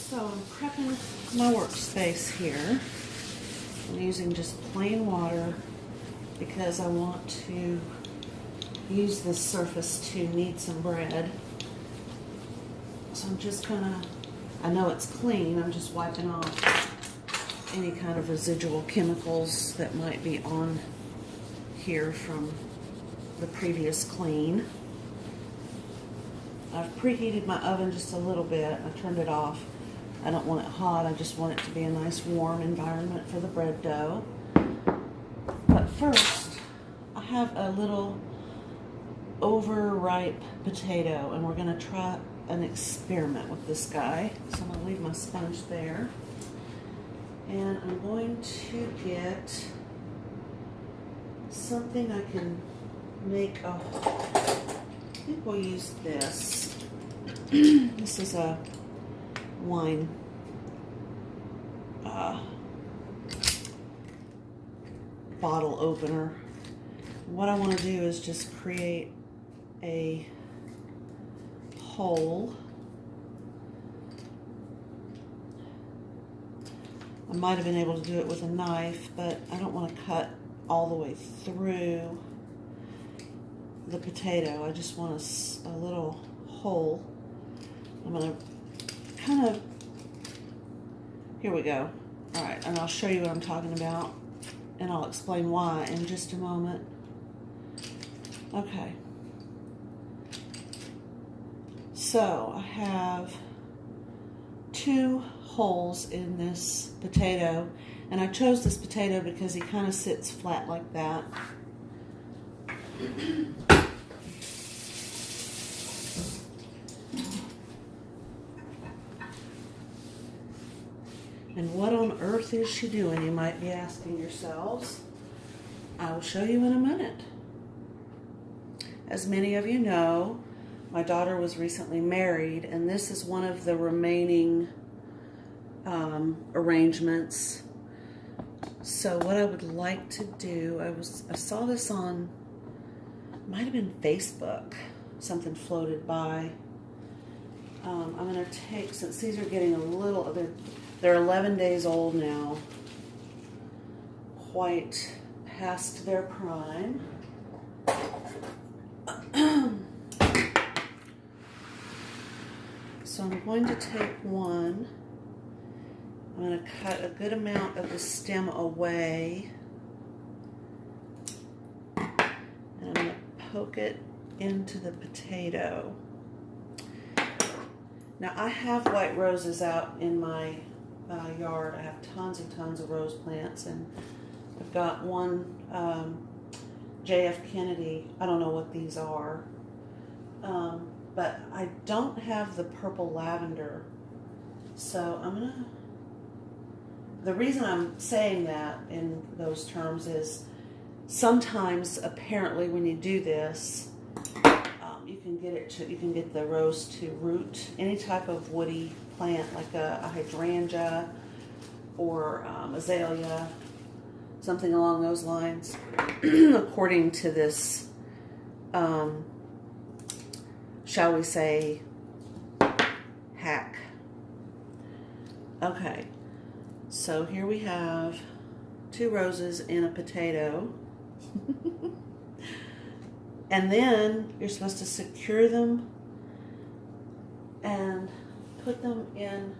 So I'm prepping my workspace here. I'm using just plain water because I want to use this surface to knead some bread. So I'm just gonna, I know it's clean, I'm just wiping off any kind of residual chemicals that might be on here from the previous clean. I've preheated my oven just a little bit. I turned it off. I don't want it hot, I just want it to be a nice warm environment for the bread dough. But first, I have a little overripe potato and we're gonna try an experiment with this guy. So I'm gonna leave my sponge there. And I'm going to get something I can make a, I think we'll use this. This is a wine bottle opener. What I want to do is just create a hole. I might have been able to do it with a knife, but I don't want to cut all the way through the potato. I just want a little hole. I'm going to kind of, here we go. All right, and I'll show you what I'm talking about, and I'll explain why in just a moment. Okay. So I have 2 holes in this potato, and I chose this potato because he kind of sits flat like that. And what on earth is she doing, you might be asking yourselves. I will show you in a minute. As many of you know, my daughter was recently married, and this is one of the remaining arrangements. So what I would like to do, I saw this on, might have been Facebook, something floated by. I'm going to take, since these are getting a little, they're 11 days old now, quite past their prime. So I'm going to take one. I'm going to cut a good amount of the stem away. And I'm going to poke it into the potato. Now I have white roses out in my yard. I have tons and tons of rose plants, and I've got one J.F. Kennedy. I don't know what these are. But I don't have the purple lavender. So I'm gonna, the reason I'm saying that in those terms is sometimes apparently when you do this, you can get the rose to root any type of woody plant like a hydrangea or azalea, something along those lines, according to this shall we say, hack. Okay, so here we have 2 roses and a potato. And then you're supposed to secure them and put them in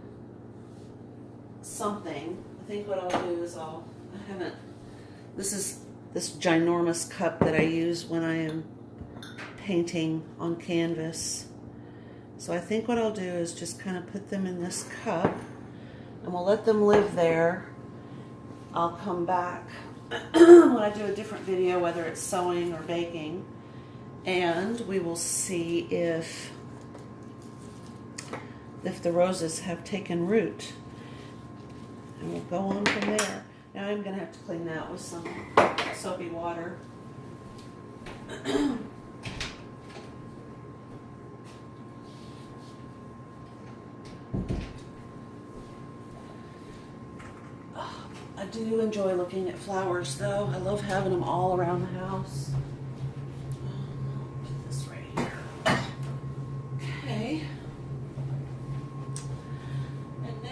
something. I think what I'll do is this is this ginormous cup that I use when I am painting on canvas. So I think what I'll do is just kind of put them in this cup and we'll let them live there. I'll come back when I do a different video, whether it's sewing or baking, and we will see if the roses have taken root, and we'll go on from there. Now I'm going to have to clean that with some soapy water. I do enjoy looking at flowers, though. I love having them all around the house. I'll put this right here. Okay. And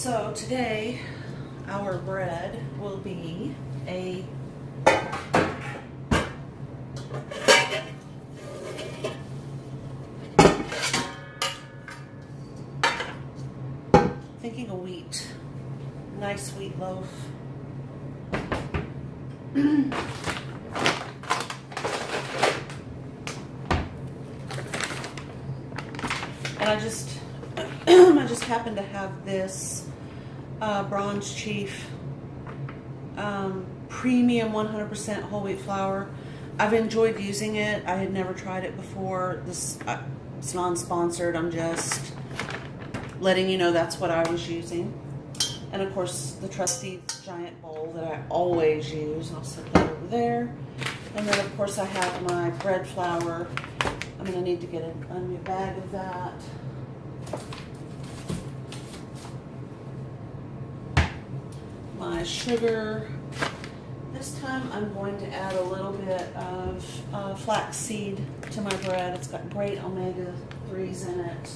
So today, our bread will be a thinking a nice wheat loaf. And I just happen to have this Bronze Chief premium 100% whole wheat flour. I've enjoyed using it. I had never tried it before. It's non-sponsored. I'm just letting you know that's what I was using. And of course, the trusty giant bowl that I always use. I'll set that over there. And then of course I have my bread flour. I'm going to need to get a new bag of that. My sugar. This time I'm going to add a little bit of flax seed to my bread. It's got great omega-3s in it.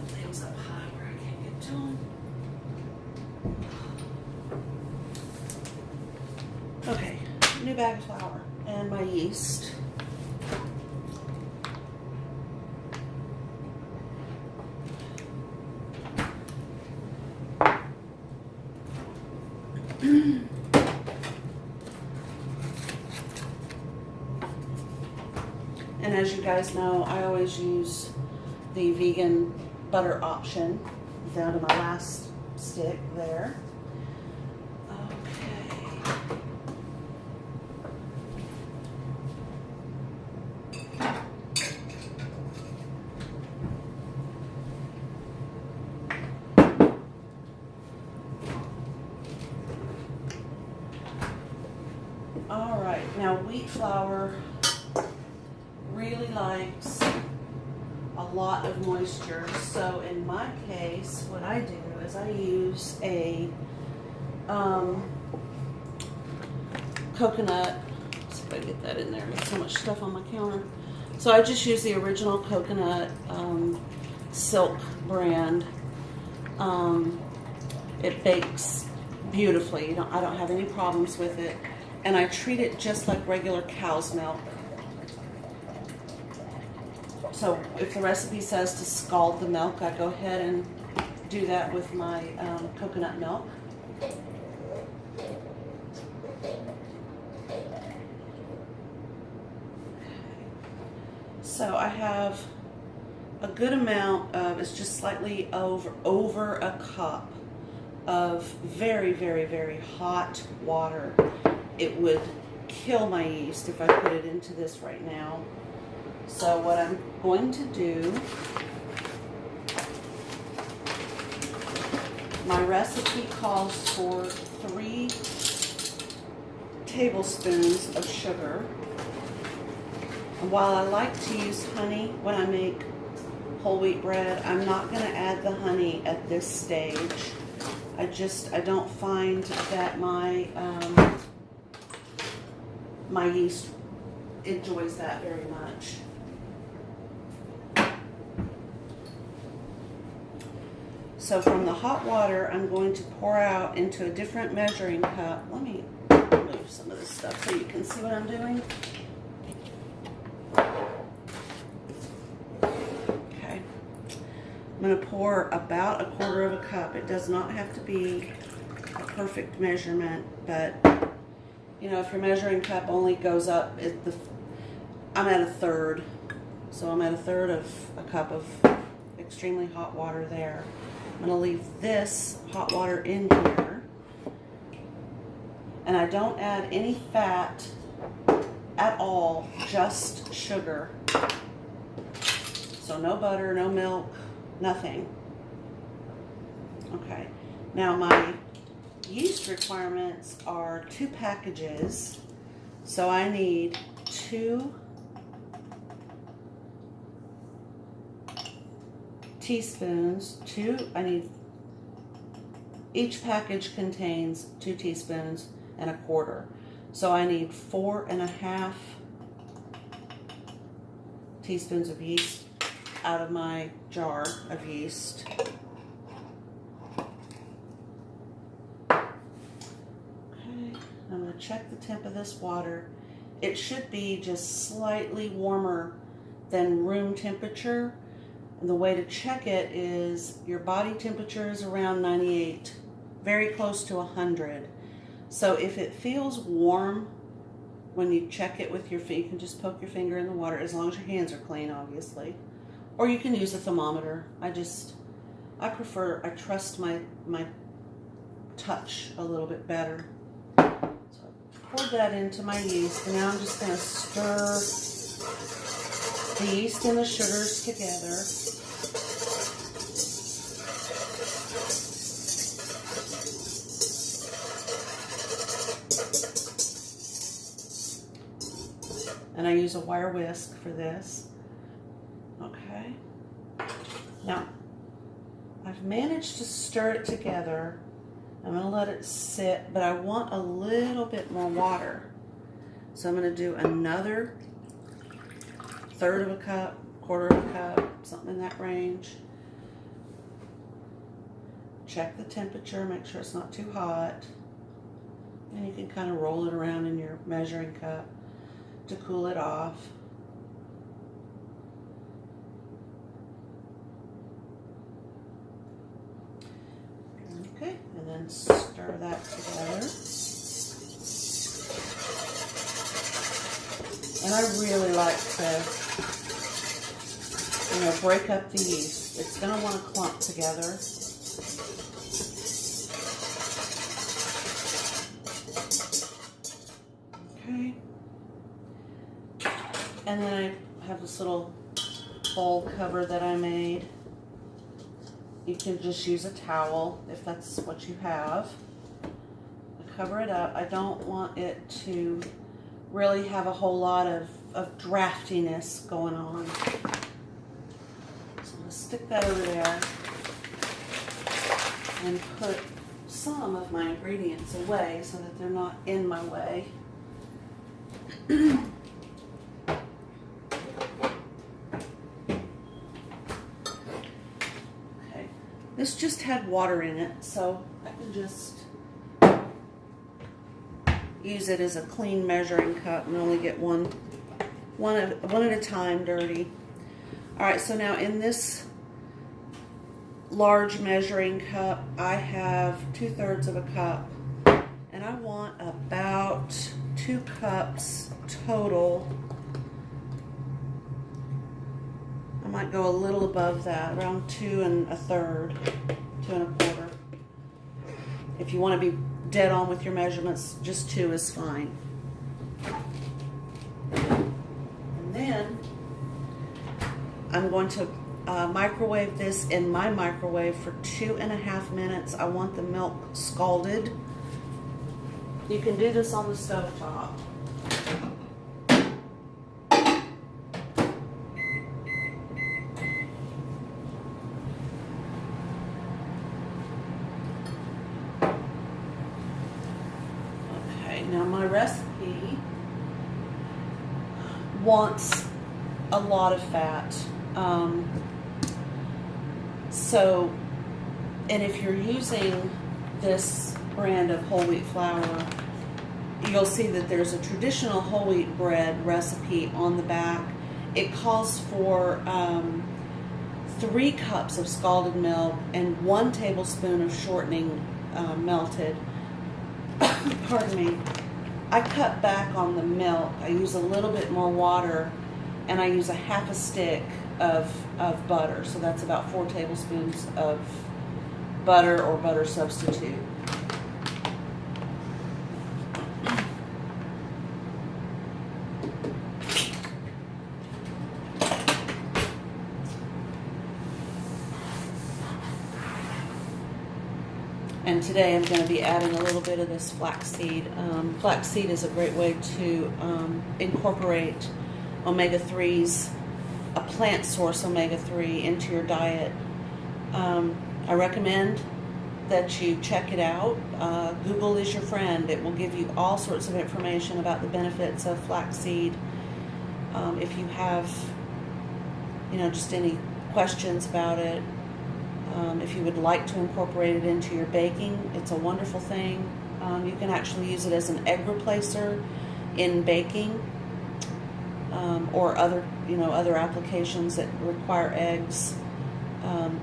Things up high where I can't get to them. Okay, new bag of flour and my yeast. And as you guys know, I always use the vegan butter option down to my last stick there. All right, now wheat flour really likes a lot of moisture, so in my case what I do is I use a coconut. Let's see if I get that in there. There's so much stuff on my counter. So I just use the original coconut silk brand. It bakes beautifully. I don't have any problems with it, and I treat it just like regular cow's milk. So if the recipe says to scald the milk, I go ahead and do that with my coconut milk. So I have a good amount of, it's just slightly over a cup of very, very, very hot water. It would kill my yeast if I put it into this right now. So what I'm going to do, my recipe calls for 3 tablespoons of sugar. And while I like to use honey when I make whole wheat bread, I'm not going to add the honey at this stage. I don't find that my my yeast enjoys that very much. So from the hot water, I'm going to pour out into a different measuring cup. Let me move some of this stuff so you can see what I'm doing. Okay. I'm going to pour about 1/4 of a cup. It does not have to be a perfect measurement, but you know, if your measuring cup only goes up, I'm at 1/3. So I'm at 1/3 of a cup of extremely hot water there. I'm going to leave this hot water in here. And I don't add any fat at all, just sugar. So no butter, no milk, nothing. Okay. Now my yeast requirements are 2 packages. So I need 2 teaspoons, each package contains 2 teaspoons and a quarter. So I need 4.5 teaspoons of yeast out of my jar of yeast. Okay, I'm going to check the temp of this water. It should be just slightly warmer than room temperature. And the way to check it is your body temperature is around 98, very close to 100. So if it feels warm when you check it with your feet, you can just poke your finger in the water, as long as your hands are clean, obviously. Or you can use a thermometer. I trust my touch a little bit better. So I poured that into my yeast, and now I'm just going to stir the yeast and the sugars together. And I use a wire whisk for this. Okay. Now, I've managed to stir it together. I'm going to let it sit, but I want a little bit more water. So I'm going to do another 1/3 of a cup, 1/4 of a cup, something in that range. Check the temperature, make sure it's not too hot. And you can kind of roll it around in your measuring cup to cool it off. Okay, and then stir that together. And I really like to, break up the yeast. It's going to want to clump together. Okay. And then I have this little bowl cover that I made. You can just use a towel if that's what you have. Cover it up. I don't want it to really have a whole lot of draftiness going on. So I'm going to stick that over there and put some of my ingredients away so that they're not in my way. Okay, this just had water in it, so I can just use it as a clean measuring cup and only get one at a time dirty. All right, so now in this large measuring cup, I have 2/3 of a cup, and I want about 2 cups total. I might go a little above that, around 2 1/3, 2 1/4. If you want to be dead on with your measurements, just 2 is fine. And then I'm going to microwave this in my microwave for 2.5 minutes. I want the milk scalded. You can do this on the stove top. Now my recipe wants a lot of fat. And if you're using this brand of whole wheat flour, you'll see that there's a traditional whole wheat bread recipe on the back. It calls for 3 cups of scalded milk and 1 tablespoon of shortening melted. Pardon me. I cut back on the milk. I use a little bit more water, and I use a 1/2 stick of butter. So that's about 4 tablespoons of butter or butter substitute. And today I'm going to be adding a little bit of this flaxseed. Flaxseed is a great way to incorporate omega-3s, a plant source omega-3, into your diet. I recommend that you check it out. Google is your friend. It will give you all sorts of information about the benefits of flaxseed. If you have, just any questions about it, if you would like to incorporate it into your baking, it's a wonderful thing. You can actually use it as an egg replacer in baking, or other applications that require eggs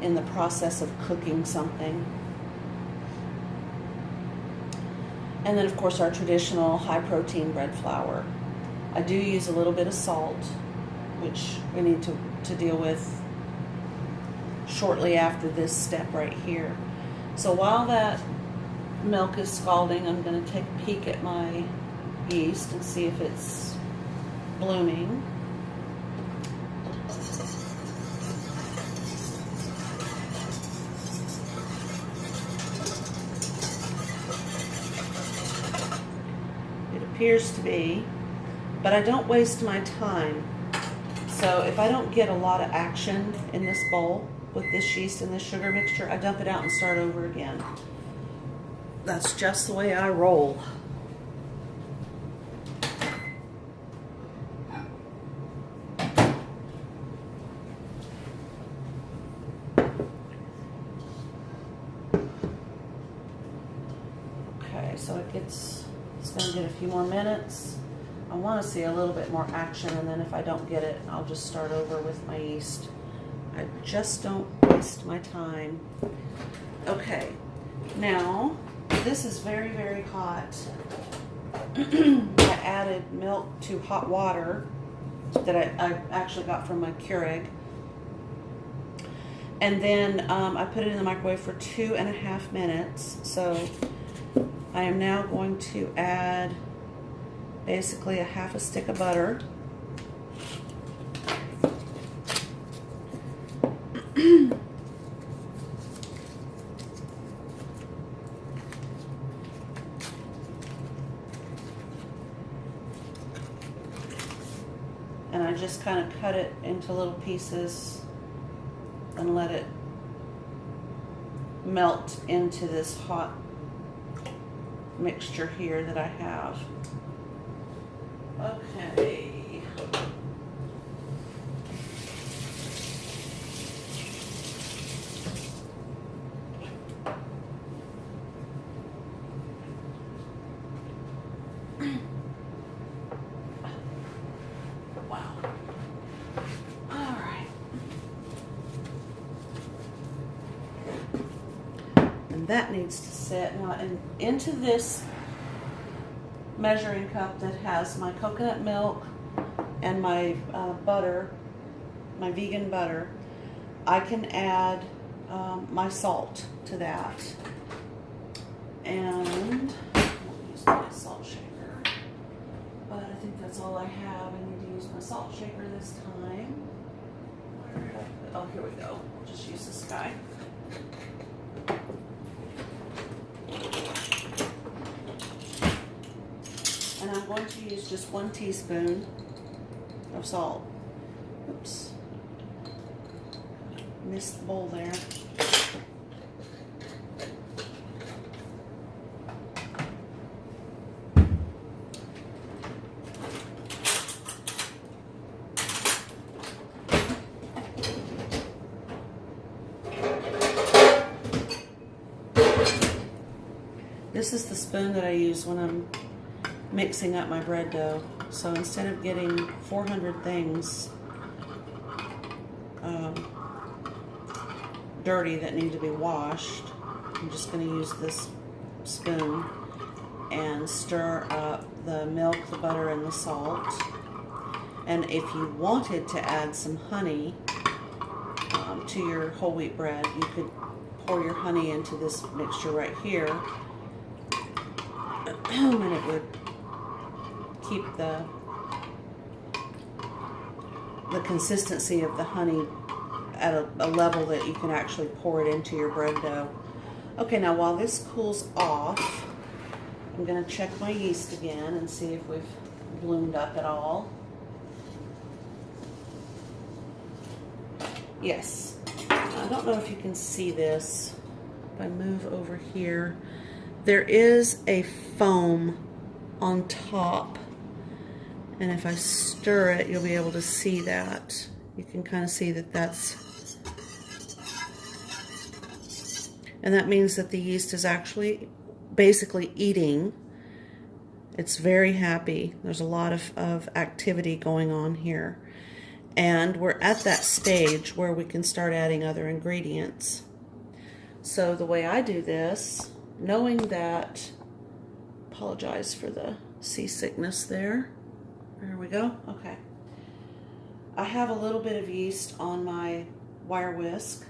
in the process of cooking something. And then, of course, our traditional high-protein bread flour. I do use a little bit of salt, which we need to deal with shortly after this step right here. So while that milk is scalding, I'm going to take a peek at my yeast and see if it's blooming. It appears to be, but I don't waste my time. So if I don't get a lot of action in this bowl with this yeast and this sugar mixture, I dump it out and start over again. That's just the way I roll. Okay, so it's going to get a few more minutes. I want to see a little bit more action, and then if I don't get it, I'll just start over with my yeast. I just don't waste my time. Okay, now this is very, very hot. I added milk to hot water that I actually got from my Keurig. And then I put it in the microwave for 2.5 minutes. So I am now going to add basically a half a stick of butter. And I just kind of cut it into little pieces and let it melt into this hot mixture here that I have. Okay. Wow. All right. And that needs to sit now into this measuring cup that has my coconut milk and my butter, my vegan butter. I can add my salt to that, and I'll use my salt shaker, but I think that's all I have. I need to use my salt shaker this time. Where did I put? Oh, here we go. I'll just use this guy. And I'm going to use just 1 teaspoon of salt. Oops. Missed the bowl there. This is the spoon that I use when I'm mixing up my bread dough. So instead of getting 400 things dirty that need to be washed, I'm just going to use this spoon and stir up the milk, the butter, and the salt. And if you wanted to add some honey to your whole wheat bread, you could pour your honey into this mixture right here, and it would keep the consistency of the honey at a level that you can actually pour it into your bread dough. Okay, now while this cools off, I'm going to check my yeast again and see if we've bloomed up at all. Yes, I don't know if you can see this. If I move over here, there is a foam on top. And if I stir it, you'll be able to see that. You can kind of see that that's, and that means that the yeast is actually basically eating. It's very happy. There's a lot of activity going on here. And we're at that stage where we can start adding other ingredients. So the way I do this, knowing that, apologize for the seasickness there. There we go. Okay. I have a little bit of yeast on my wire whisk.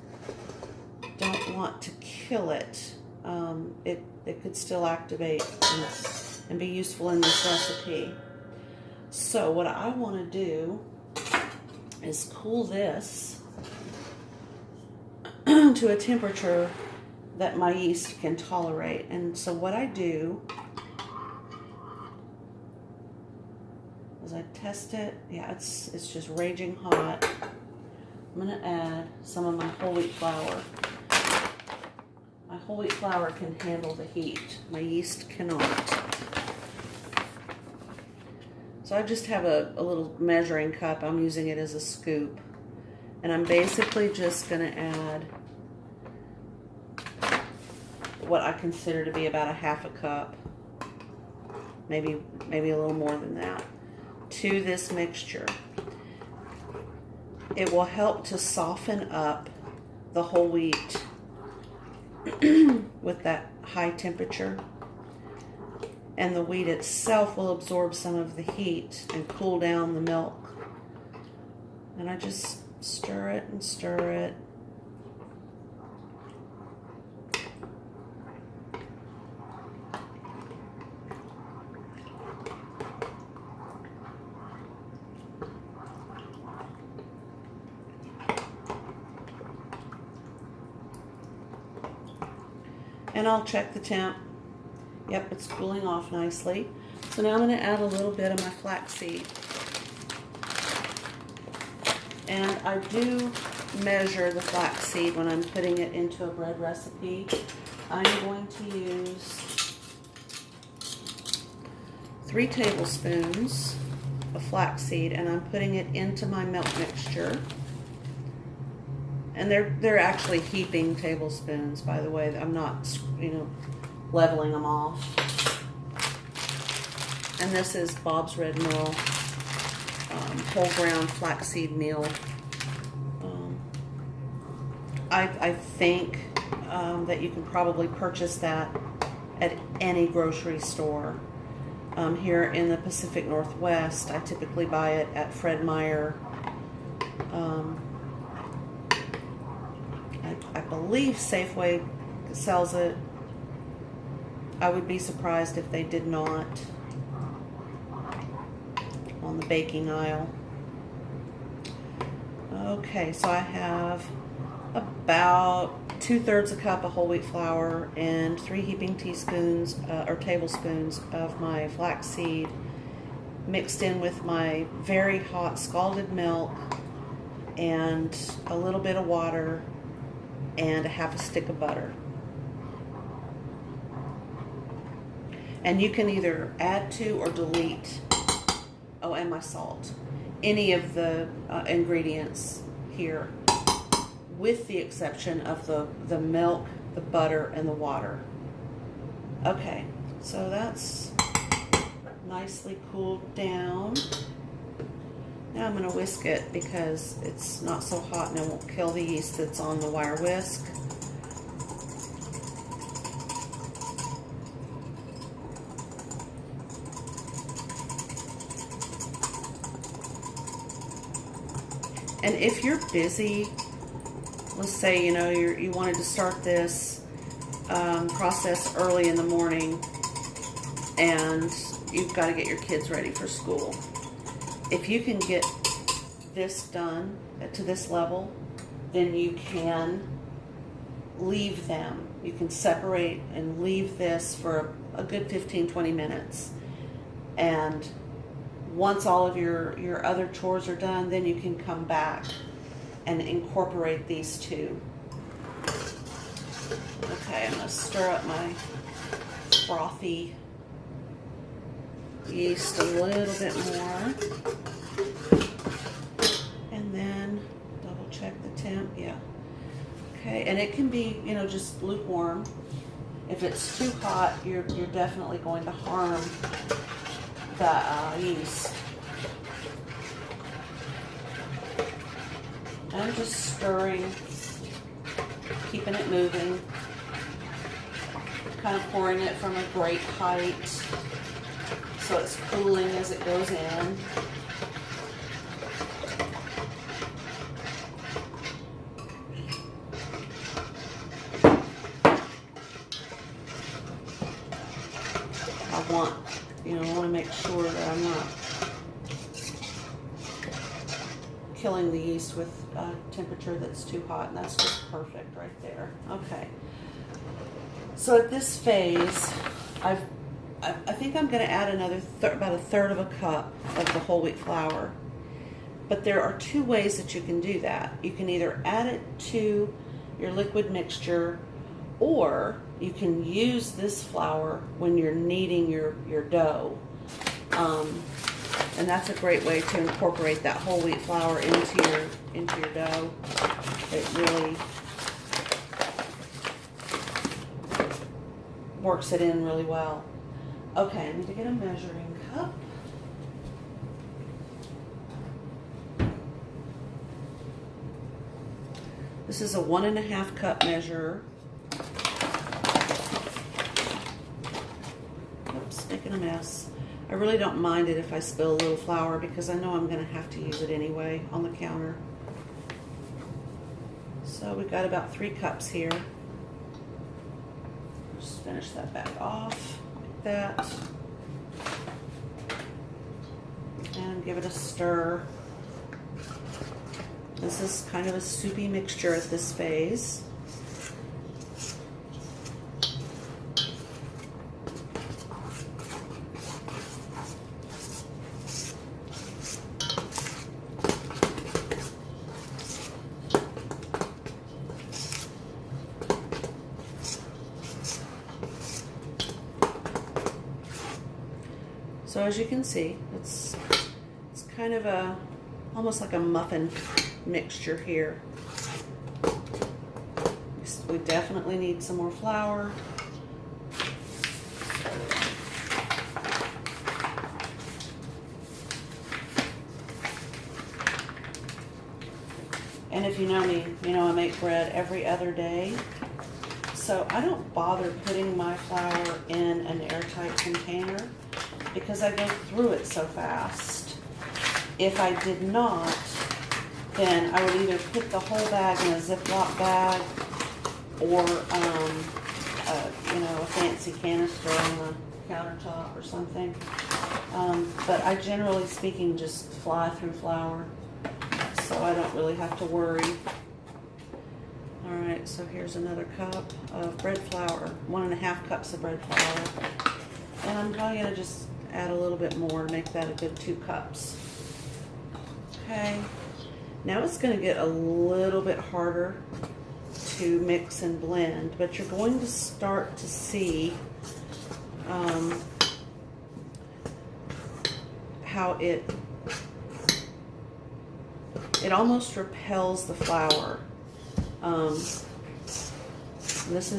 Don't want to kill it. It could still activate and be useful in this recipe. So what I want to do is cool this to a temperature that my yeast can tolerate. And so what I do is I test it. Yeah, it's just raging hot. I'm going to add some of my whole wheat flour. My whole wheat flour can handle the heat. My yeast cannot. So I just have a little measuring cup. I'm using it as a scoop. And I'm basically just going to add what I consider to be about a half a cup, maybe a little more than that, to this mixture. It will help to soften up the whole wheat with that high temperature. And the wheat itself will absorb some of the heat and cool down the milk. And I just stir it and stir it. And I'll check the temp. Yep, it's cooling off nicely. So now I'm going to add a little bit of my flaxseed. And I do measure the flaxseed when I'm putting it into a bread recipe. I'm going to use 3 tablespoons of flaxseed, and I'm putting it into my milk mixture. And they're actually heaping tablespoons, by the way. I'm not, leveling them off. And this is Bob's Red Mill whole ground flaxseed meal. I think that you can probably purchase that at any grocery store. Here in the Pacific Northwest, I typically buy it at Fred Meyer. I believe Safeway sells it. I would be surprised if they did not on the baking aisle. Okay, so I have about 2/3 a cup of whole wheat flour and 3 heaping teaspoons or tablespoons of my flaxseed mixed in with my very hot scalded milk and a little bit of water and a half a stick of butter. And you can either add to or delete, and my salt, any of the ingredients here, with the exception of the milk, the butter, and the water. Okay, so that's nicely cooled down. Now I'm going to whisk it because it's not so hot and it won't kill the yeast that's on the wire whisk. And if you're busy, let's say you wanted to start this process early in the morning and you've got to get your kids ready for school. If you can get this done to this level, then you can leave them. You can separate and leave this for a good 15-20 minutes. And once all of your other chores are done, then you can come back and incorporate these two. Okay, I'm going to stir up my frothy yeast a little bit more. And then double check the temp. Yeah. Okay, and it can be, you know, just lukewarm. If it's too hot, you're definitely going to harm the yeast. I'm just stirring, keeping it moving, kind of pouring it from a great height so it's cooling as it goes in. I want to make sure that I'm not killing the yeast with a temperature that's too hot, and that's just perfect right there. Okay. So at this phase, I think I'm going to add another about a third of a cup of the whole wheat flour. But there are two ways that you can do that. You can either add it to your liquid mixture, or you can use this flour when you're kneading your dough. And that's a great way to incorporate that whole wheat flour into your dough. It really works it in really well. Okay, I need to get a measuring cup. This is a 1.5 cup measure. Oops, making a mess. I really don't mind it if I spill a little flour because I know I'm going to have to use it anyway on the counter. So we've got about 3 cups here. Just finish that back off like that. And give it a stir. This is kind of a soupy mixture at this phase. So as you can see, it's kind of almost like a muffin mixture here. We definitely need some more flour. And if you know me, you know I make bread every other day. So I don't bother putting my flour in an airtight container because I go through it so fast. If I did not, then I would either put the whole bag in a Ziploc bag or, a fancy canister on the countertop or something. But I, generally speaking, just fly through flour, so I don't really have to worry. All right, so here's another cup of bread flour, 1.5 cups of bread flour. And I'm probably gonna just add a little bit more to make that a good 2 cups. Okay. Now it's going to get a little bit harder to mix and blend, but you're going to start to see how it almost repels the flour. This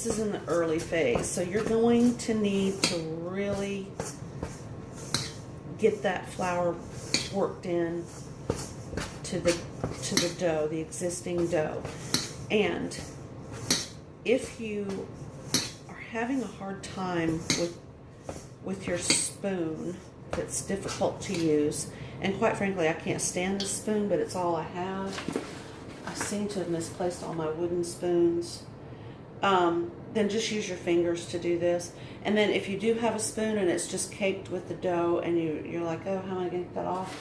is in the early phase, so you're going to need to really get that flour worked in to the dough, the existing dough. And if you are having a hard time with your spoon, if it's difficult to use, and quite frankly I can't stand this spoon, but it's all I have. I seem to have misplaced all my wooden spoons. Then just use your fingers to do this. And then if you do have a spoon and it's just caked with the dough and you're like, oh, how am I going to get that off?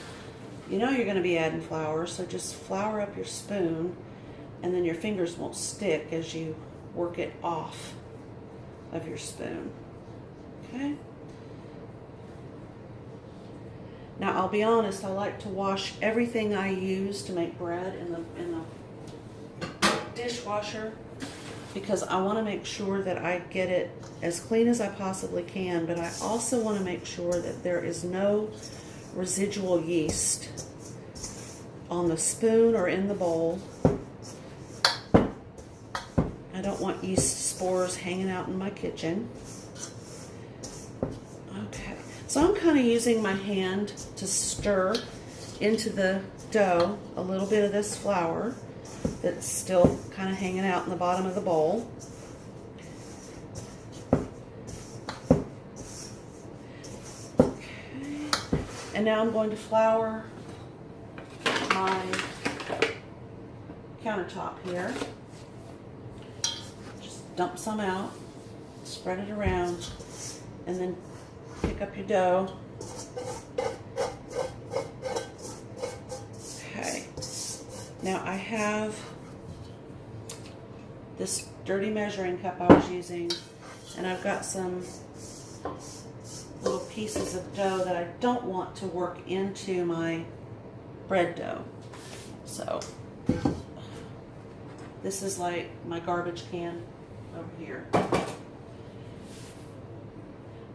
You know you're going to be adding flour, so just flour up your spoon, and then your fingers won't stick as you work it off of your spoon. Okay? Now I'll be honest, I like to wash everything I use to make bread in the dishwasher. because I want to make sure that I get it as clean as I possibly can, but I also want to make sure that there is no residual yeast on the spoon or in the bowl. I don't want yeast spores hanging out in my kitchen. Okay, so I'm kind of using my hand to stir into the dough a little bit of this flour that's still kind of hanging out in the bottom of the bowl. Okay, and now I'm going to flour my countertop here. Just dump some out, spread it around, and then pick up your dough. Okay, now I have this dirty measuring cup I was using, and I've got some little pieces of dough that I don't want to work into my bread dough. So this is like my garbage can over here.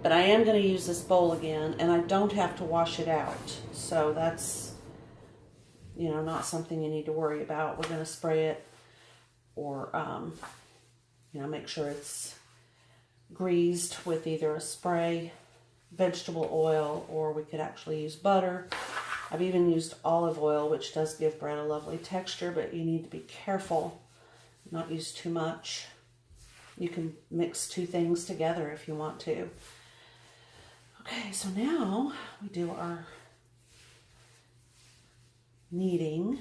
But I am going to use this bowl again, and I don't have to wash it out. So that's, you know, not something you need to worry about. We're going to spray it or, you know, make sure it's greased with either a spray, vegetable oil, or we could actually use butter. I've even used olive oil, which does give bread a lovely texture, but you need to be careful, not use too much. You can mix two things together if you want to. Okay, so now we do our kneading.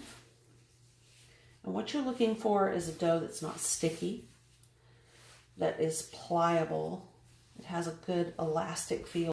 And what you're looking for is a dough that's not sticky, that is pliable. It has a good elastic feel.